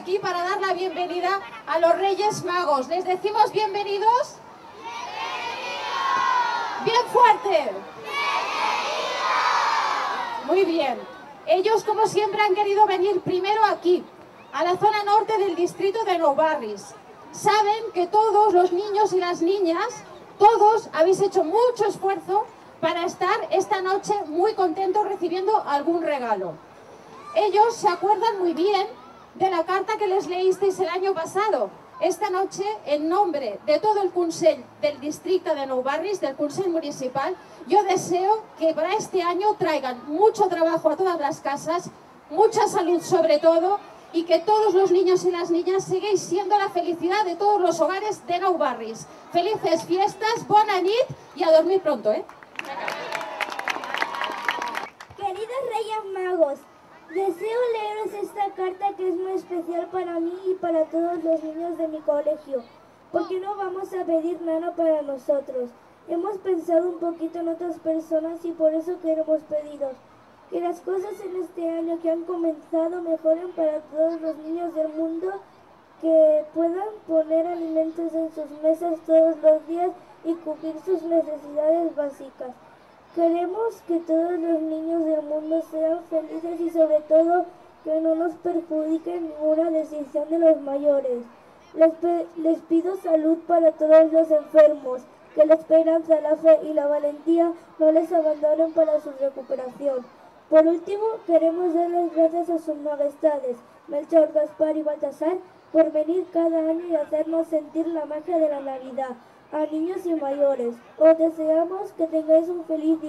aquí para dar la bienvenida a los Reyes Magos. ¿Les decimos bienvenidos? ¡Bienvenidos! ¡Bien fuerte! ¡Bienvenidos! Muy bien. Ellos, como siempre, han querido venir primero aquí, a la zona norte del distrito de Nou Barris. Saben que todos los niños y las niñas, todos habéis hecho mucho esfuerzo para estar esta noche muy contentos recibiendo algún regalo. Ellos se acuerdan muy bien de la carta que les leísteis el año pasado. Esta noche, en nombre de todo el Consell del distrito de Nou Barris, del Consell Municipal, yo deseo que para este año traigan mucho trabajo a todas las casas, mucha salud sobre todo, y que todos los niños y las niñas sigáis siendo la felicidad de todos los hogares de Nou Barris. Felices fiestas, bona nit y a dormir pronto, ¿eh? Queridos Reyes Magos, deseo leeros esta carta que es muy especial para mí y para todos los niños de mi colegio, porque no vamos a pedir nada para nosotros. Hemos pensado un poquito en otras personas y por eso queremos pediros que las cosas en este año que han comenzado mejoren para todos los niños del mundo, que puedan poner alimentos en sus mesas todos los días y cubrir sus necesidades básicas. Queremos que todos los niños del mundo sean felices y sobre todo que no nos perjudique ninguna decisión de los mayores. Les pido salud para todos los enfermos, que la esperanza, la fe y la valentía no les abandonen para su recuperación. Por último, queremos dar las gracias a sus majestades, Melchor, Gaspar y Baltasar, por venir cada año y hacernos sentir la magia de la Navidad. A niños y mayores, os deseamos que tengáis un feliz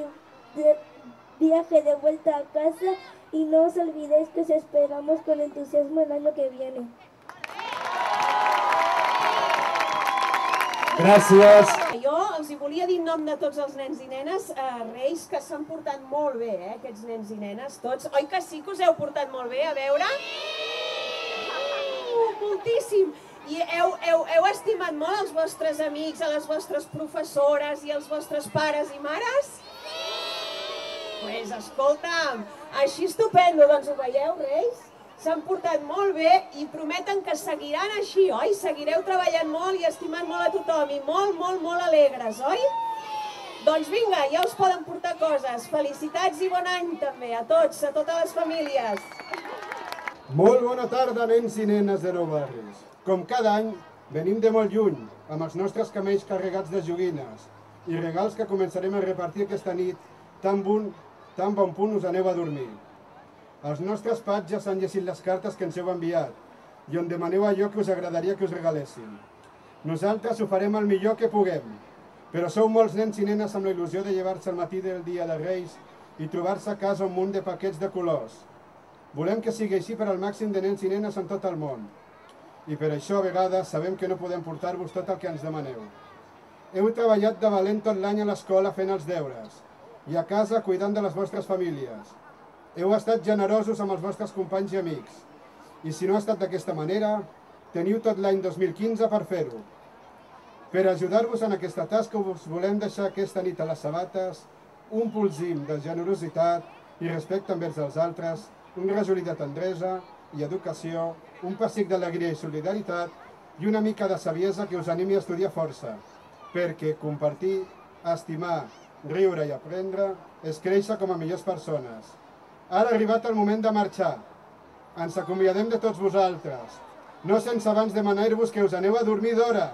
viaje de vuelta a casa y no os olvidéis que os esperamos con entusiasmo el año que viene. Gràcies. Jo els hi volia dir en nom de tots els nens i nenes, Reis, que s'han portat molt bé, aquests nens i nenes, tots. Oi que sí que us heu portat molt bé? A veure? Moltíssim! I heu estimat molt els vostres amics, a les vostres professores i els vostres pares i mares? Sí! Pues escolta'm, així estupendo, doncs ho veieu, Reis? S'han portat molt bé i prometen que seguiran així, oi? Seguireu treballant molt i estimant molt a tothom i molt, molt, molt alegres, oi? Doncs vinga, ja us poden portar coses. Felicitats i bon any també a tots, a totes les famílies. Molt bona tarda, nens i nenes de Nou Barris. Com cada any, venim de molt lluny, amb els nostres camells carregats de joguines i regals que començarem a repartir aquesta nit tan bon punt us aneu a dormir. Els nostres patges han llegit les cartes que ens heu enviat i on demaneu allò que us agradaria que us regaléssim. Nosaltres ho farem el millor que puguem, però sou molts nens i nenes amb la il·lusió de llevar-se al matí del dia de Reis i trobar-se a casa un munt de paquets de colors. Volem que sigui així per al màxim de nens i nenes en tot el món. I per això a vegades sabem que no podem portar-vos tot el que ens demaneu. Heu treballat de valent tot l'any a l'escola fent els deures i a casa cuidant de les vostres famílies. Heu estat generosos amb els vostres companys i amics. I si no ha estat d'aquesta manera, teniu tot l'any 2015 per fer-ho. Per ajudar-vos en aquesta tasca us volem deixar aquesta nit a les sabates un polsim de generositat i respecte envers els altres, un rajolí de tendresa i educació, un pessic d'alegria i solidaritat i una mica de saviesa que us animi a estudiar força, perquè compartir, estimar, riure i aprendre és créixer com a millors persones. Ara ha arribat el moment de marxar. Ens acomiadem de tots vosaltres, no sense abans demanar-vos que us aneu a dormir d'hora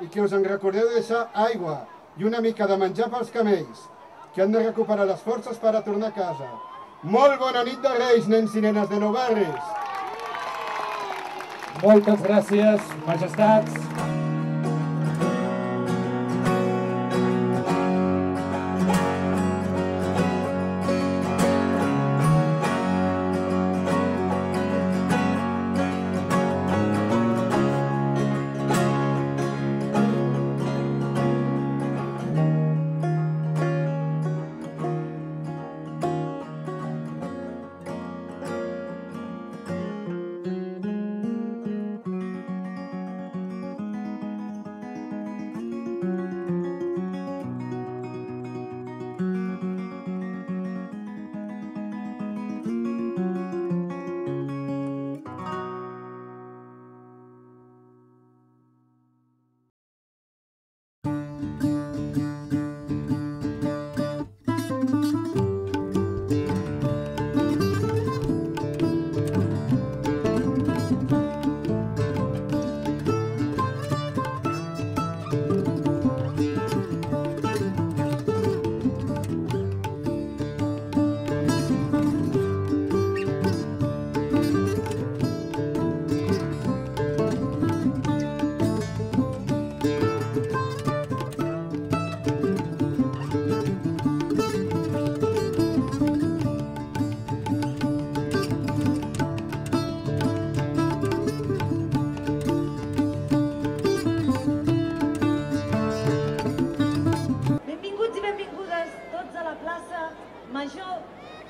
i que us en recordeu de deixar aigua i una mica de menjar pels camells, que han de recuperar les forces per a tornar a casa. Molt bona nit de Reis, nens i nenes de Nou Barris! Moltes gràcies, majestats.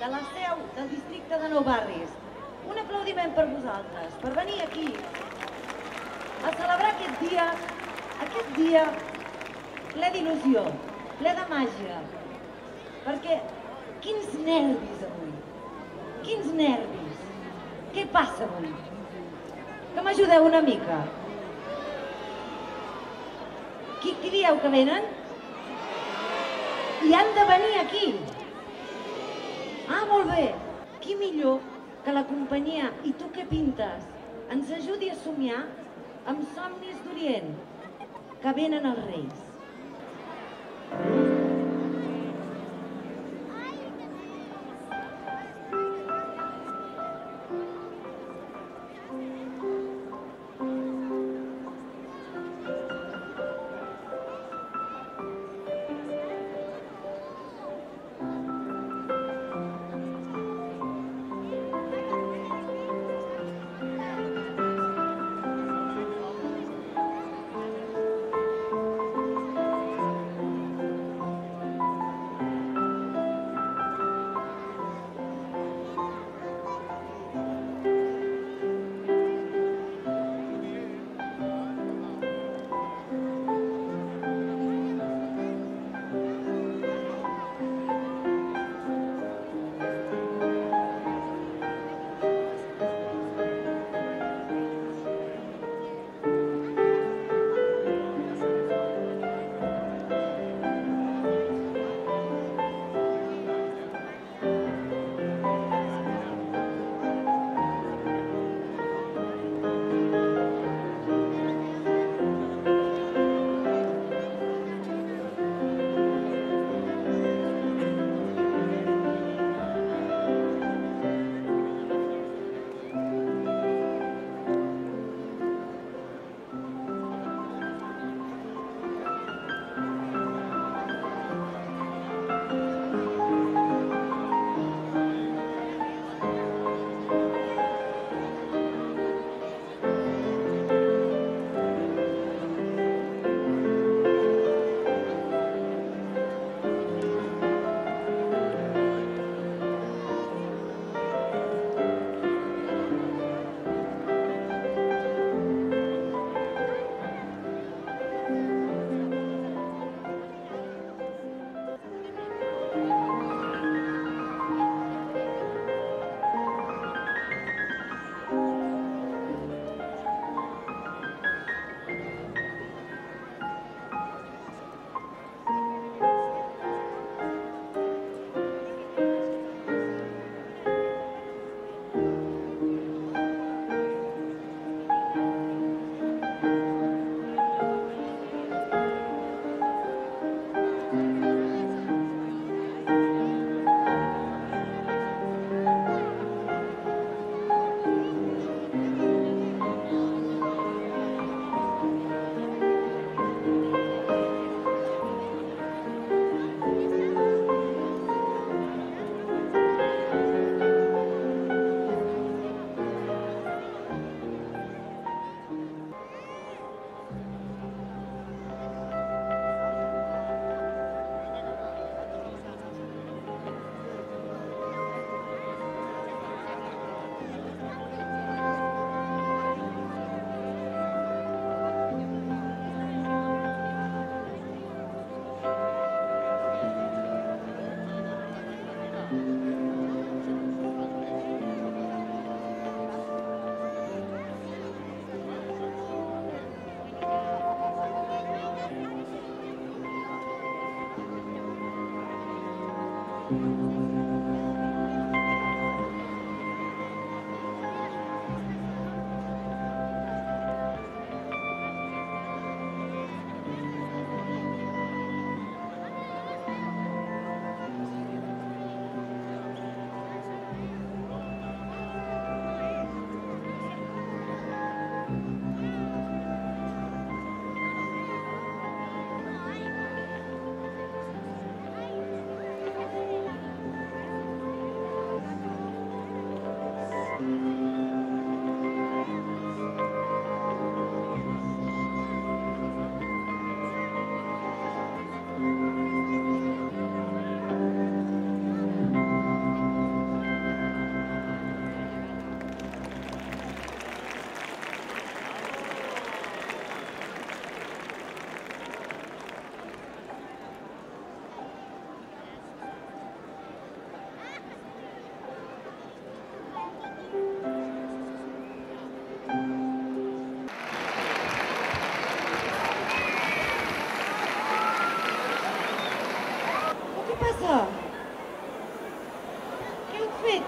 de la seu del districte de Nou Barris. Un aplaudiment per vosaltres, per venir aquí a celebrar aquest dia ple d'il·lusió, ple de màgia. Perquè quins nervis avui, quins nervis. Què passa avui? Que m'ajudeu una mica. Qui dieu que venen? I han de venir aquí. Ah, molt bé. Qui millor que la companyia I tu què pintes ens ajudi a somiar amb somnis d'Orient, que venen els Reis.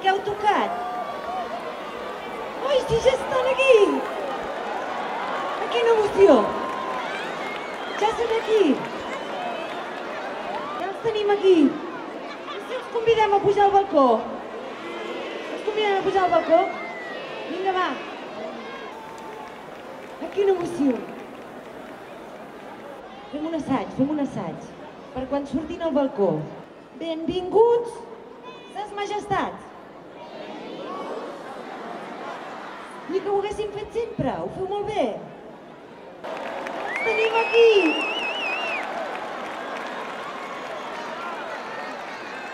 heu tocat? Ai, si ja estan aquí! Quina emoció! Ja són aquí! Ja els tenim aquí! I si els convidem a pujar al balcó? Els convidem a pujar al balcó? Vinga, va! Ai, quina emoció! Fem un assaig, per quan surtin al balcó. Benvinguts, ses majestats! Ni que ho haguéssim fet sempre, ho feu molt bé. Els tenim aquí!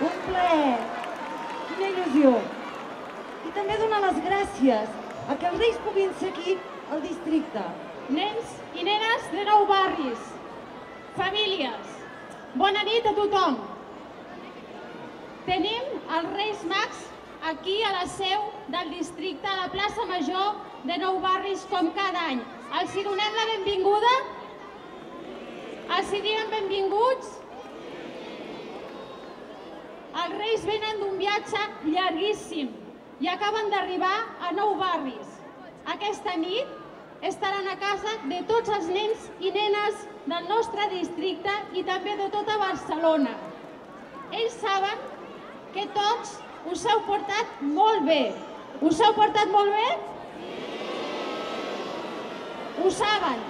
Un plaer! Quina il·lusió! I també donar les gràcies a que els Reis puguin ser aquí al districte. Nens i nenes de Nou Barris, famílies, bona nit a tothom. Tenim els Reis Mags aquí a la seu del districte, a la plaça Major de Nou Barris, com cada any. Els hi donem la benvinguda? Els hi diem benvinguts? Els Reis venen d'un viatge llarguíssim i acaben d'arribar a Nou Barris. Aquesta nit estaran a casa de tots els nens i nenes del nostre districte i també de tota Barcelona. Ells saben que tots us heu portat molt bé. Us heu portat molt bé? Ho saben.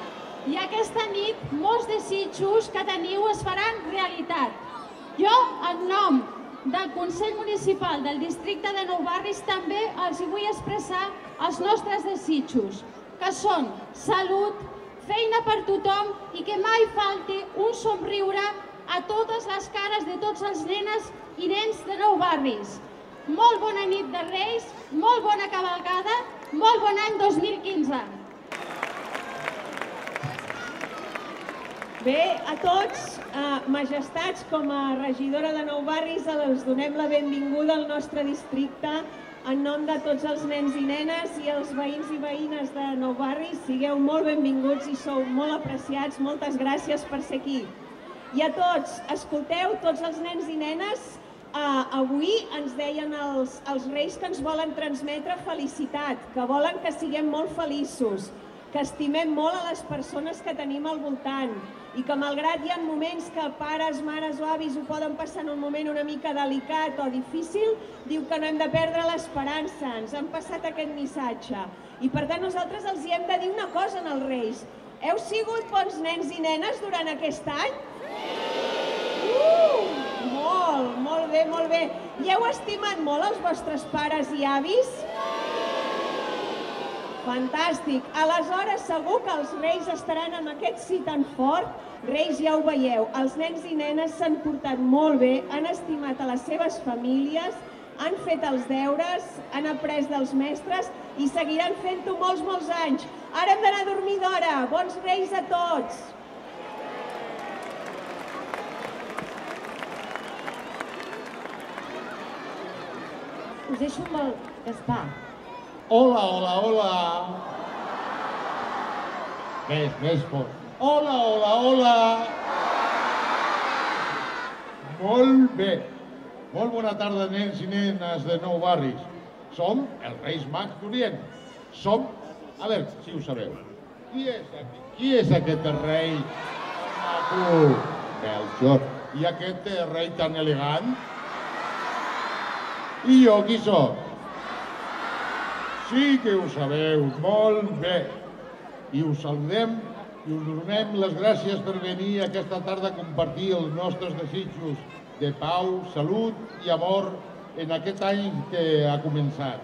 I aquesta nit molts desitjos que teniu es faran realitat. Jo, en nom del Consell Municipal del districte de Nou Barris, també els hi vull expressar els nostres desitjos, que són salut, feina per tothom i que mai falti un somriure a totes les cares de tots els nenes i nens de Nou Barris. Molt bona nit de Reis, molt bona cavalcada, molt bon any 2015. Bé, a tots, majestats, com a regidora de Nou Barris, els donem la benvinguda al nostre districte. En nom de tots els nens i nenes i els veïns i veïnes de Nou Barris, sigueu molt benvinguts i sou molt apreciats. Moltes gràcies per ser aquí. I a tots, escolteu, tots els nens i nenes, avui ens deien els Reis que ens volen transmetre felicitat, que volen que siguem molt feliços, que estimem molt a les persones que tenim al voltant i que malgrat hi ha moments que pares, mares o avis ho poden passar en un moment una mica delicat o difícil, diu que no hem de perdre l'esperança, ens han passat aquest missatge. I per tant nosaltres els hi hem de dir una cosa als Reis. Heu sigut bons nens i nenes durant aquest any? Molt bé, molt bé. I heu estimat molt els vostres pares i avis? Fantàstic. Aleshores, segur que els Reis estaran amb aquest sí tan fort. Reis, ja ho veieu, els nens i nenes s'han portat molt bé, han estimat a les seves famílies, han fet els deures, han après dels mestres i seguiran fent-ho molts anys. Ara hem d'anar a dormir d'hora. Bons Reis a tots! Us deixo amb el Gaspar. Hola, hola, hola. Més fort. Hola, hola, hola. Molt bé. Molt bona tarda, nens i nenes de Nou Barris. Som els Reis Mags d'Orient. Som... A veure, si ho sabeu. Qui és aquest rei maco? Melchior. I aquest rei tan elegant? I jo qui soc? Sí que ho sabeu, molt bé. I us saludem i us donem les gràcies per venir aquesta tarda a compartir els nostres desitjos de pau, salut i amor en aquest any que ha començat.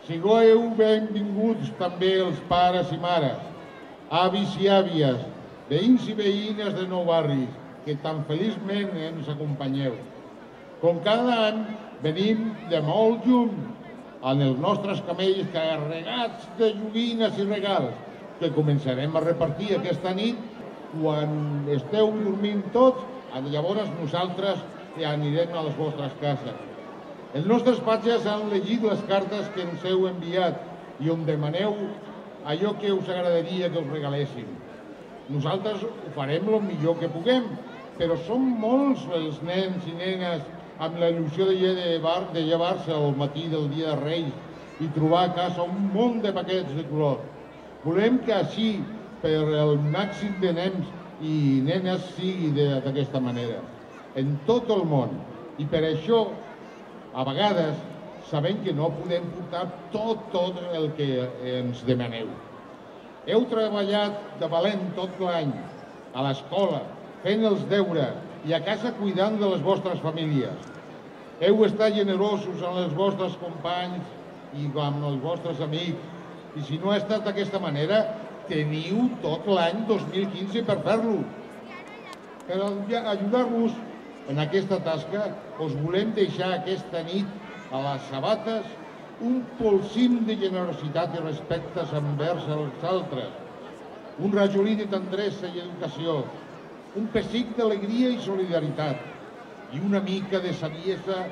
Sigueu benvinguts també els pares i mares, avis i àvies, veïns i veïnes de Nou Barris, que tan feliçment ens acompanyeu. Com cada any, venim de molt lluny, en els nostres camells carregats de joguines i regals, que començarem a repartir aquesta nit quan esteu dormint tots, llavors nosaltres anirem a les vostres cases. Els nostres patges han llegit les cartes que ens heu enviat i on demaneu allò que us agradaria que us regaléssim. Nosaltres ho farem el millor que puguem, però som molts els nens i nenes amb la il·lusió de llevar-se al matí del dia de Reis i trobar a casa un munt de paquets de color. Volem que així, per el màxim de nens i nenes, sigui d'aquesta manera, en tot el món. I per això, a vegades, sabem que no podem portar tot el que ens demaneu. Heu treballat de valent tot l'any, a l'escola, fent els deures i a casa cuidant de les vostres famílies. Heu estat generosos amb els vostres companys i amb els vostres amics. I si no ha estat d'aquesta manera, teniu tot l'any 2015 per fer-lo. Per ajudar-vos en aquesta tasca, us volem deixar aquesta nit a les sabates un polsim de generositat i respecte envers els altres, un rajolí de tendresa i educació, un pessic d'alegria i solidaritat i una mica de saviesa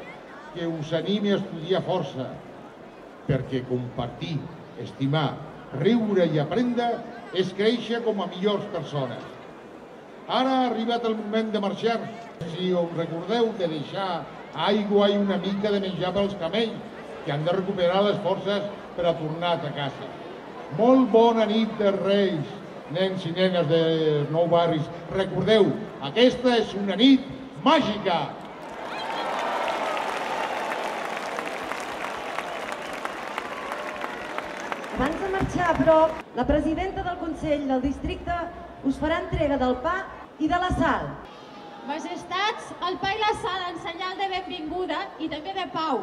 que us animi a estudiar força, perquè compartir, estimar, riure i aprendre és créixer com a millors persones. Ara ha arribat el moment de marxar. Si us recordeu de deixar aigua i una mica de menjar pels camells, que han de recuperar les forces per a tornar a casa. Molt bona nit de Reis, nens i nenes de Nou Barris. Recordeu, aquesta és una nit màgica! Abans de marxar, però, la presidenta del Consell del Districte us farà entrega del pa i de la sal. Majestats, el pa i la sal en senyal de benvinguda i també de pau.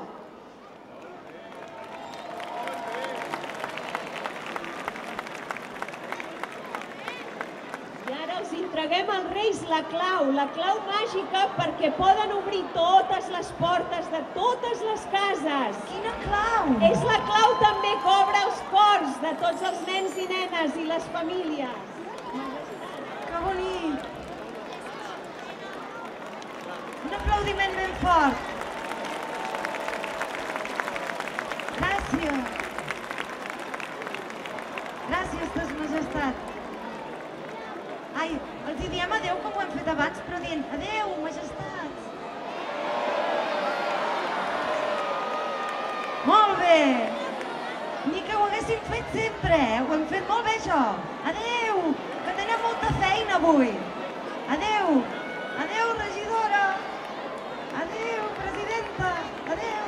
I ara els entreguem als Reis la clau màgica perquè poden obrir totes les portes de totes les cases. Quina clau! És la clau també que obre els cors de tots els nens i nenes i les famílies. Que bonic! Un aplaudiment ben fort. Gràcies. Gràcies, Tes Majestat. Ai, els hi diem adeu com ho hem fet abans, però dient adeu, majestats. Molt bé. Ni que ho haguéssim fet sempre, ho hem fet molt bé, això. Adeu, que tenen molta feina avui. Adeu, adeu, regidora. Adeu, presidenta. Adeu.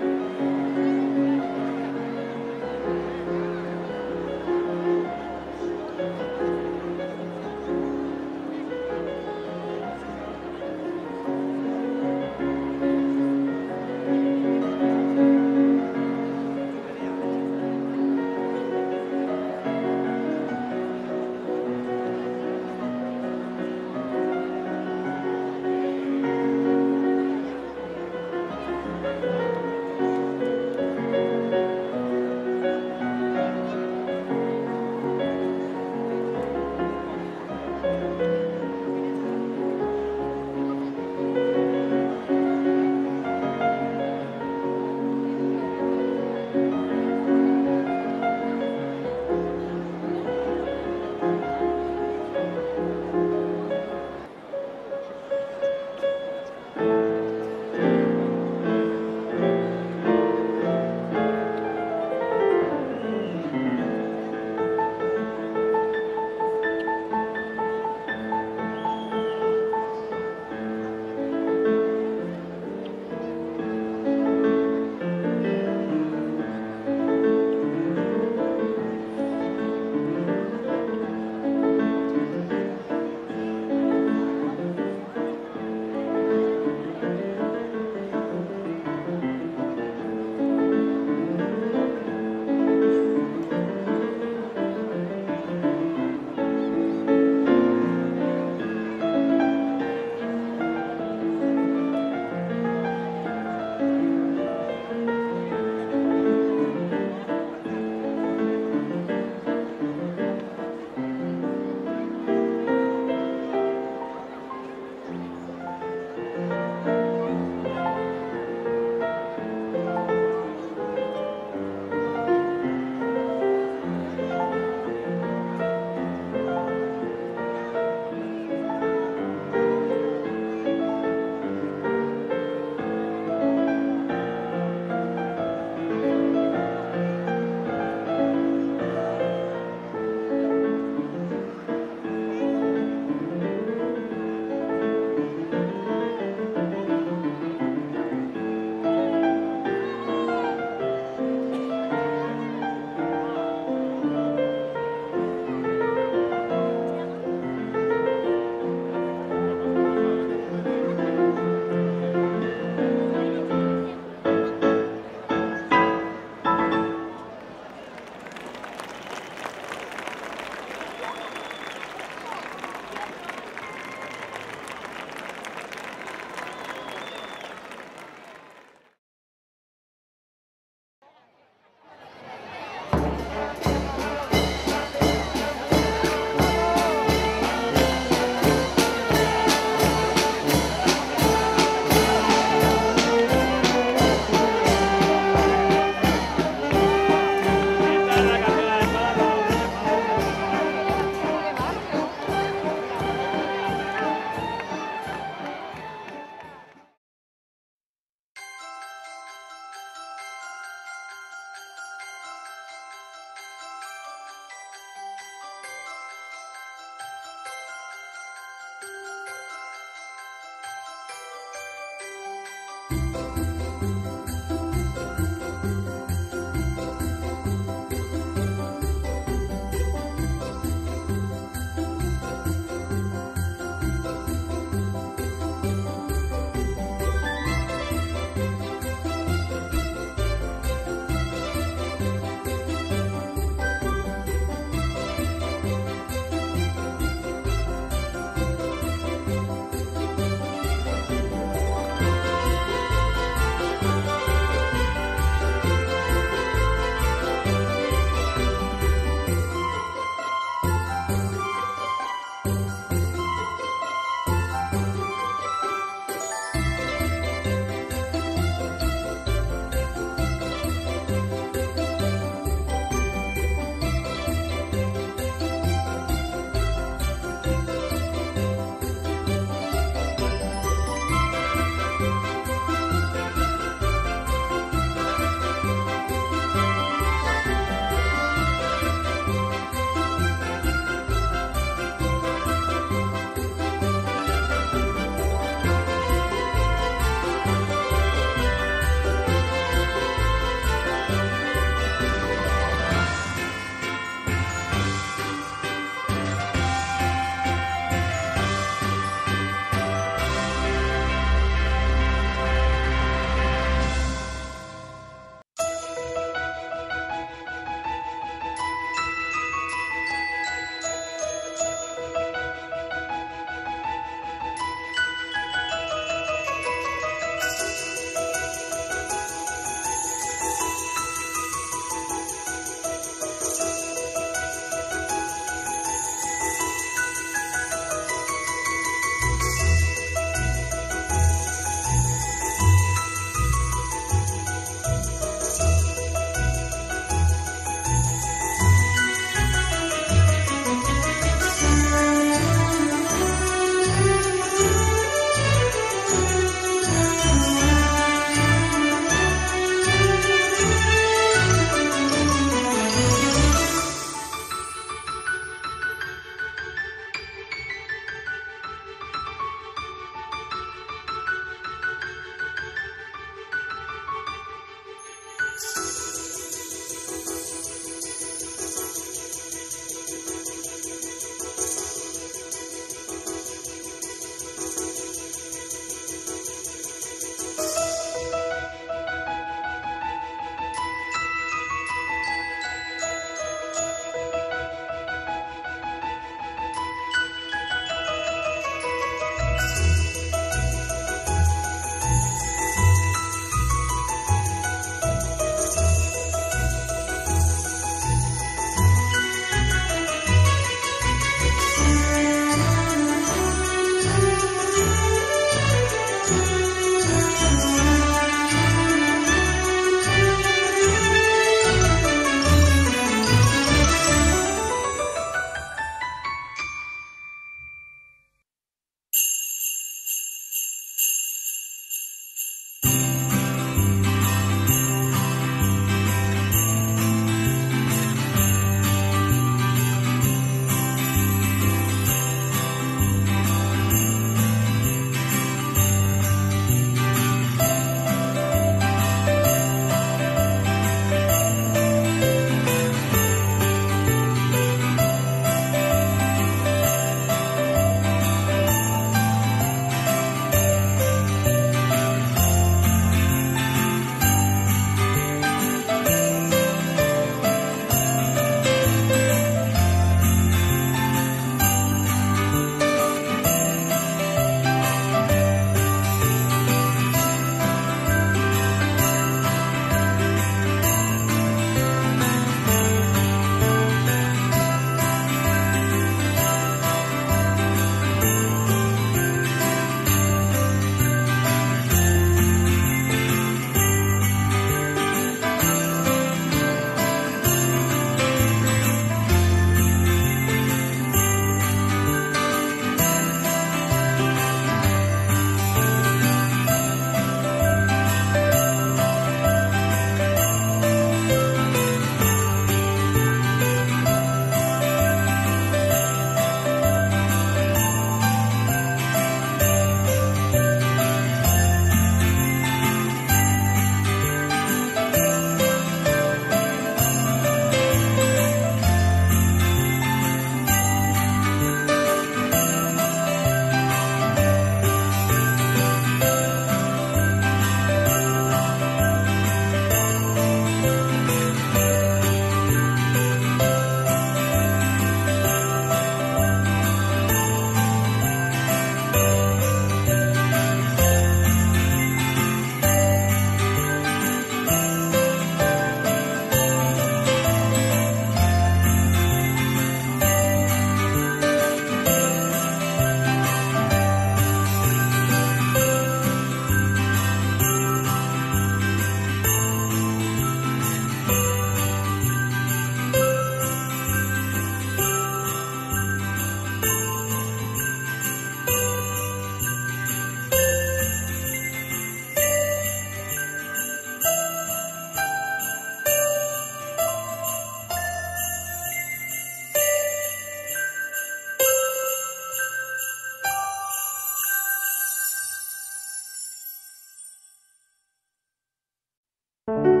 Gràcies.